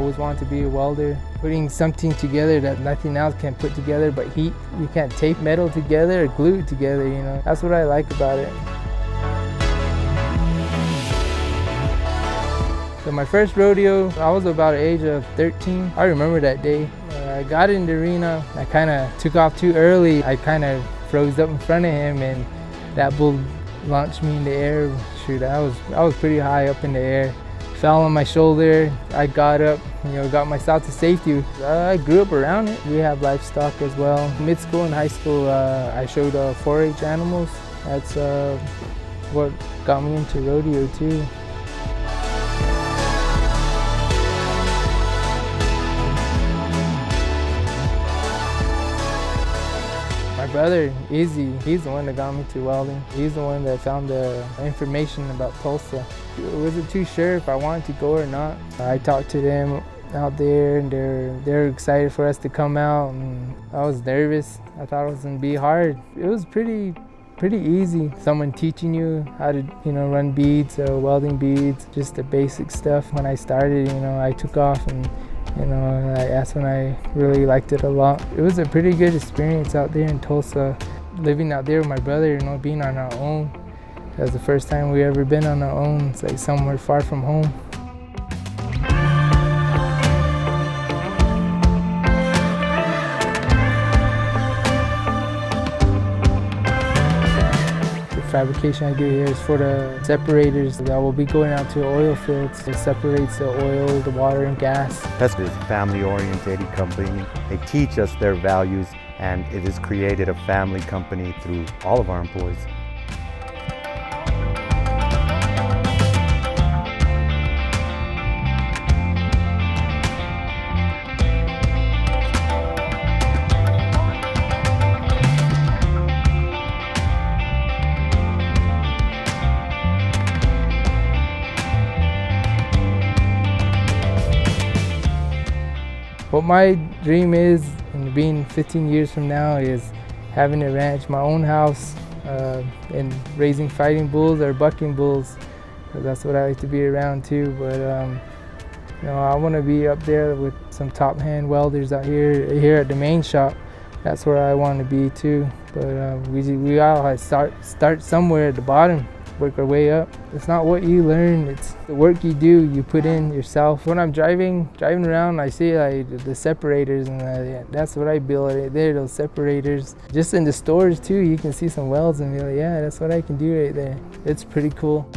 always wanted to be a welder. Putting something together that nothing else can put together but heat. You can't tape metal together or glue it together, you know. That's what I like about it. So my first rodeo, I was about the age of 13. I remember that day. I got in the arena. I kind of took off too early. I kind of froze up in front of him, and that bull launched me in the air. Shoot, I was pretty high up in the air. Fell on my shoulder. I got up, got myself to safety. I grew up around it. We have livestock as well. Mid school and high school, I showed 4-H animals. That's what got me into rodeo too. My brother, Izzy, he's the one that got me to welding. He's the one that found the information about Tulsa. I wasn't too sure if I wanted to go or not. I talked to them out there, and they're excited for us to come out, and I was nervous. I thought it was gonna be hard. It was pretty easy. Someone teaching you how to, run beads, welding beads, just the basic stuff. When I started, I took off, and that's when I really liked it a lot. It was a pretty good experience out there in Tulsa. Living out there with my brother, being on our own. That was the first time we ever been on our own. It's like somewhere far from home. Fabrication I do here is for the separators that will be going out to oil fields. It separates the oil, the water, and gas. That's a family-oriented company. They teach us their values, and it has created a family company through all of our employees. What my dream is, in being 15 years from now, is having a ranch, my own house, and raising fighting bulls or bucking bulls. That's what I like to be around too. But I want to be up there with some top hand welders out here at the main shop. That's where I want to be too. But we all start somewhere at the bottom, work our way up. It's not what you learn, it's the work you do, you put in yourself. When I'm driving around, I see the separators, and that's what I build right there, those separators. Just in the stores too, you can see some welds and be like, yeah, that's what I can do right there. It's pretty cool.